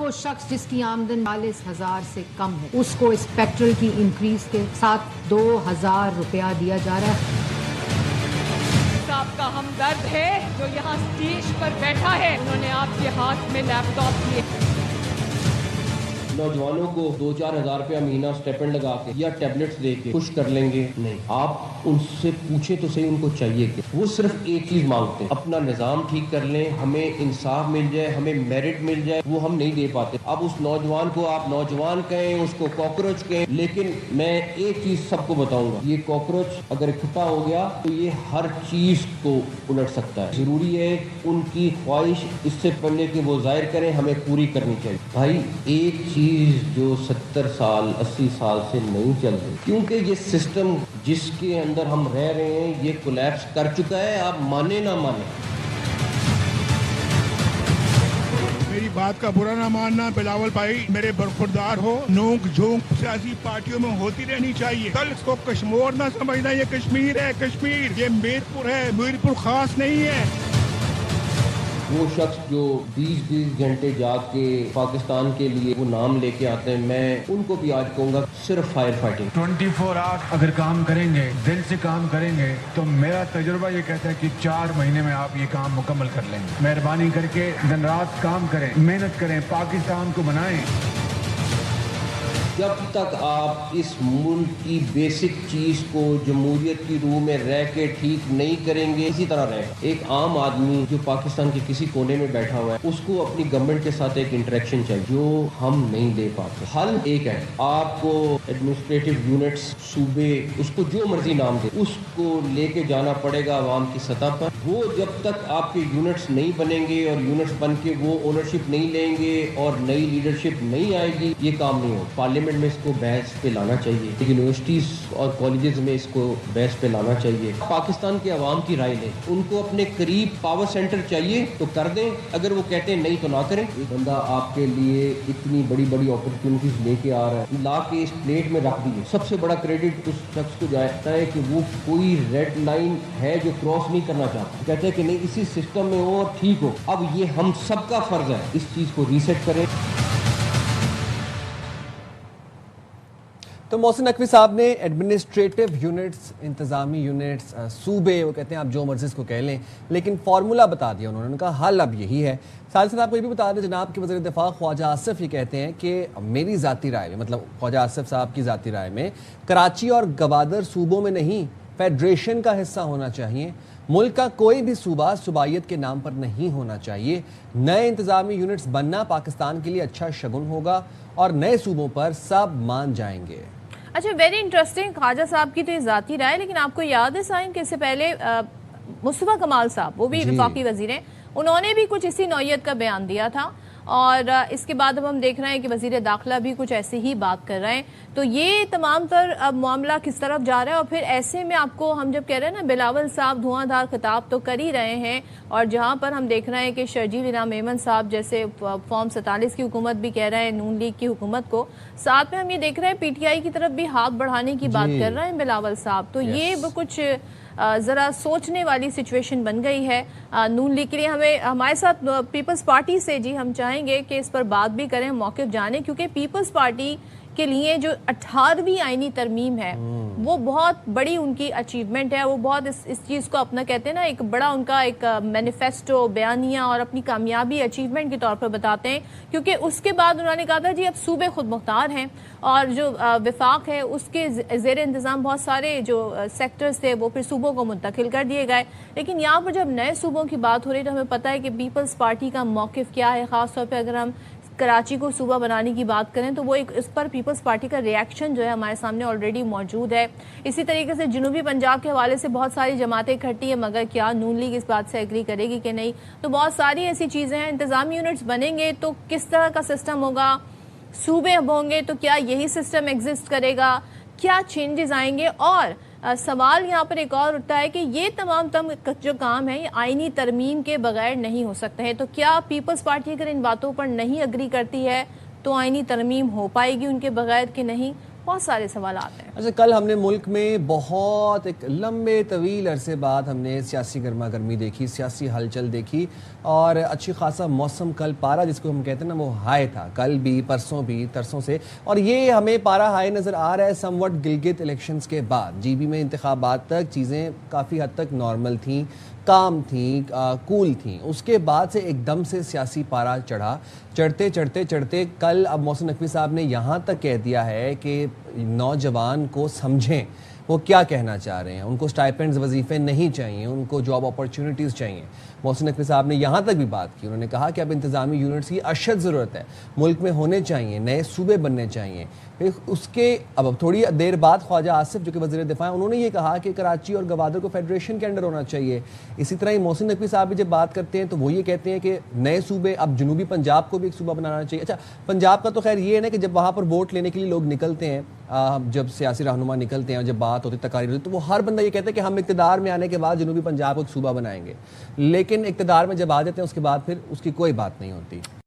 वो शख्स जिसकी आमदन 40,000 से कम है उसको इस पेट्रोल की इंक्रीज के साथ 2,000 रुपया दिया जा रहा है। आपका हमदर्द है जो यहाँ स्टेज पर बैठा है, उन्होंने आपके हाथ में लैपटॉप दिए। नौजवानों को 2-4 हज़ार रुपया महीना स्टेपेंड लगा के या टैबलेट्स दे के खुश कर लेंगे? नहीं। आप उनसे पूछे तो सही उनको चाहिए कि वो सिर्फ एक चीज मांगते हैं, अपना निजाम ठीक कर लें, हमें इंसाफ मिल जाए, हमें मेरिट मिल जाए। वो हम नहीं दे पाते। अब उस नौजवान को आप नौजवान कहें, उसको कॉकरोच कहें, लेकिन मैं एक चीज सबको बताऊंगा, ये कॉकरोच अगर इकट्ठा हो गया तो ये हर चीज को उलट सकता है। जरूरी है उनकी ख्वाहिश इससे पहले कि वो जाहिर करें, हमें पूरी करनी चाहिए। भाई एक चीज जो 70 साल 80 साल से नहीं चल रही, क्योंकि ये सिस्टम जिसके अंदर हम रह रहे हैं ये कोलैप्स कर चुका है, आप माने ना माने। मेरी बात का बुरा ना मानना बिलावल भाई, मेरे बरखुरदार हो। नोक झोंक सियासी पार्टियों में होती रहनी चाहिए। कल इसको कश्मीर ना समझना, ये कश्मीर है, कश्मीर ये मीरपुर है, मीरपुर खास नहीं है। वो शख्स जो 20-20 घंटे जाग के पाकिस्तान के लिए वो नाम लेके आते हैं, मैं उनको भी आज कहूँगा सिर्फ फायर फाइटिंग 24 आवर्स अगर काम करेंगे, दिन से काम करेंगे, तो मेरा तजुर्बा ये कहता है कि 4 महीने में आप ये काम मुकम्मल कर लेंगे। मेहरबानी करके दिन रात काम करें, मेहनत करें, पाकिस्तान को बनाएं। जब तक आप इस मुल्क की बेसिक चीज को जमहूरियत की रूह में रह के ठीक नहीं करेंगे, इसी तरह रहेगा। एक आम आदमी जो पाकिस्तान के किसी कोने में बैठा हुआ है, उसको अपनी गवर्नमेंट के साथ एक इंटरेक्शन चाहिए, जो हम नहीं दे पाते। हल एक है, आपको एडमिनिस्ट्रेटिव यूनिट्स, सूबे, उसको जो मर्जी नाम दे, उसको लेके जाना पड़ेगा आवाम की सतह पर। वो जब तक आपके यूनिट्स नहीं बनेंगे और यूनिट्स बन के वो ओनरशिप नहीं लेंगे और नई लीडरशिप नहीं आएगी, ये काम नहीं हो। पार्लियामेंट में इसको बहस पे लाना चाहिए, यूनिवर्सिटीज और कॉलेजेस में इसको बहस पे लाना चाहिए। पाकिस्तान के अवाम की राय लें, उनको अपने करीब पावर सेंटर चाहिए तो कर दें, अगर वो कहते हैं नहीं तो ना करें। एक बंदा आपके लिए इतनी बड़ी बड़ी अपॉर्चुनिटीज लेके आ रहा है, ला के इस प्लेट में रख दीजिए। सबसे बड़ा क्रेडिट उस शख्स को जाता है कि वो कोई रेड लाइन है जो क्रॉस नहीं करना चाहता, कहते हैं कि नहीं इसी सिस्टम में हो और ठीक हो। अब ये हम सबका फर्ज है इस चीज को रीसेट करें। तो मोहसिन नकवी साहब ने एडमिनिस्ट्रेटिव यूनिट्स, इंतज़ामी यूनिट्स, सूबे, वो कहते हैं आप जो मर्जी इसको कह लें, लेकिन फार्मूला बता दिया उन्होंने, कहा हल अब यही है। साथ ही साथ आपको ये भी बता दें, जनाब के वज़ीर दिफा ख्वाजा आसिफ ये कहते हैं कि मेरी ज़ाती राय में, मतलब ख्वाजा आसिफ साहब की ज़ाती राय में, कराची और गवादर सूबों में नहीं फेडरेशन का हिस्सा होना चाहिए। मुल्क का कोई भी सूबा सूबाइयत के नाम पर नहीं होना चाहिए। नए इंतज़ामी यूनिट्स बनना पाकिस्तान के लिए अच्छा शगुन होगा और नए सूबों पर सब मान जाएंगे। अच्छा, वेरी इंटरेस्टिंग। ख्वाजा साहब की तो ये ज़ाती राय, लेकिन आपको याद है साइम कि इससे पहले मुस्तफा कमाल साहब, वो भी वफाकी वजीर हैं, उन्होंने भी कुछ इसी नौयत का बयान दिया था और इसके बाद अब हम देख रहे हैं कि वजीर दाखिला भी कुछ ऐसे ही बात कर रहे हैं। तो ये तमाम तर अब मामला किस तरफ जा रहा है और फिर ऐसे में आपको हम जब कह रहे हैं ना, बिलावल साहब धुआंधार खिताब तो कर ही रहे हैं और जहां पर हम देख रहे हैं कि शर्जील इनाम मेमन साहब जैसे फॉर्म 47 की हुकूमत भी कह रहे हैं नून लीग की हुकूमत को, साथ में हम ये देख रहे हैं पीटीआई की तरफ भी हाथ बढ़ाने की बात कर रहे हैं बिलावल साहब। तो ये कुछ ज़रा सोचने वाली सिचुएशन बन गई है नून लीग के लिए। हमें हमारे साथ पीपल्स पार्टी से जी हम चाहेंगे कि इस पर बात भी करें, मौक़िफ़ जाने, क्योंकि पीपल्स पार्टी के लिए जो 18वीं आईनी तरमीम है वो बहुत बड़ी उनकी अचीवमेंट है। वो बहुत इस चीज़ को अपना कहते हैं ना, एक बड़ा उनका एक मैनिफेस्टो, बयानिया और अपनी कामयाबी अचीवमेंट के तौर पर बताते हैं, क्योंकि उसके बाद उन्होंने कहा था जी अब सूबे खुद मुख्तार हैं और जो विफाक है उसके ज़ेर इंतज़ाम बहुत सारे जो सेक्टर्स थे वो फिर सूबों को मुंतकिल कर दिए गए। लेकिन यहाँ पर जब नए सूबों की बात हो रही है तो हमें पता है कि पीपल्स पार्टी का मौक़िफ़ क्या है। ख़ासतौर पर अगर हम कराची को सूबा बनाने की बात करें तो वो एक इस पर पीपल्स पार्टी का रिएक्शन जो है हमारे सामने ऑलरेडी मौजूद है। इसी तरीके से जनूबी पंजाब के हवाले से बहुत सारी जमातें इकट्ठी हैं, मगर क्या नून लीग इस बात से एग्री करेगी कि नहीं। तो बहुत सारी ऐसी चीज़ें हैं। इंतज़ामी यूनिट्स बनेंगे तो किस तरह का सिस्टम होगा, सूबे होंगे तो क्या यही सिस्टम एग्जिस्ट करेगा, क्या चेंजेस आएंगे। और सवाल यहाँ पर एक और उठता है कि ये तमाम जो काम है ये आईनी तरमीम के बगैर नहीं हो सकते हैं। तो क्या पीपल्स पार्टी अगर इन बातों पर नहीं अग्री करती है तो आईनी तरमीम हो पाएगी उनके बगैर कि नहीं। बहुत सारे सवाल आते हैं। अच्छा, कल हमने मुल्क में बहुत एक लंबे तवील अरसे बाद हमने सियासी गर्मा गर्मी देखी, सियासी हलचल देखी और अच्छी खासा मौसम, कल पारा जिसको हम कहते हैं ना वो हाई था, कल भी परसों भी तरसों से, और ये हमें पारा हाई नज़र आ रहा है समवट गिलगित इलेक्शंस के बाद। जीबी में इंतखाबात तक चीज़ें काफ़ी हद तक नॉर्मल थी, काम थी, कूल थी। उसके बाद से एकदम से सियासी पारा चढ़ा, चढ़ते चढ़ते चढ़ते कल अब मोहसिन नकवी साहब ने यहाँ तक कह दिया है कि नौजवान को समझें वो क्या कहना चाह रहे हैं, उनको स्टाइपेंड्स वजीफ़े नहीं चाहिए, उनको जॉब अपॉर्चुनिटीज़ चाहिए। मोहसिन नकवी साहब ने यहाँ तक भी बात की, उन्होंने कहा कि अब इंतज़ामी यूनिट्स की अशद ज़रूरत है, मुल्क में होने चाहिए, नए सूबे बनने चाहिए। फिर उसके अब थोड़ी देर बाद ख्वाजा आसिफ जो कि वज़ीर दिफा हैं, उन्होंने ये कहा कि कराची और गवादर को फेडरेशन के अंडर होना चाहिए। इसी तरह ही मोहसिन नकवी साहब भी जब बात करते हैं तो वो ये कहते हैं कि नए सूबे, अब जनूबी पंजाब को भी एक सूबा बनाना चाहिए। अच्छा, पंजाब का तो खैर ये है ना कि जब वहाँ पर वोट लेने के लिए लोग निकलते हैं, जब सियासी रहनुमा निकलते हैं और जब बात होती है तकारीर होती है, तो वो हर बंदा ये कहता है कि हम इक़्तिदार में आने के बाद जनूबी पंजाब को एक सूबा बनाएंगे, लेकिन इक़्तिदार में जब आ जाते हैं उसके बाद फिर उसकी कोई बात नहीं होती।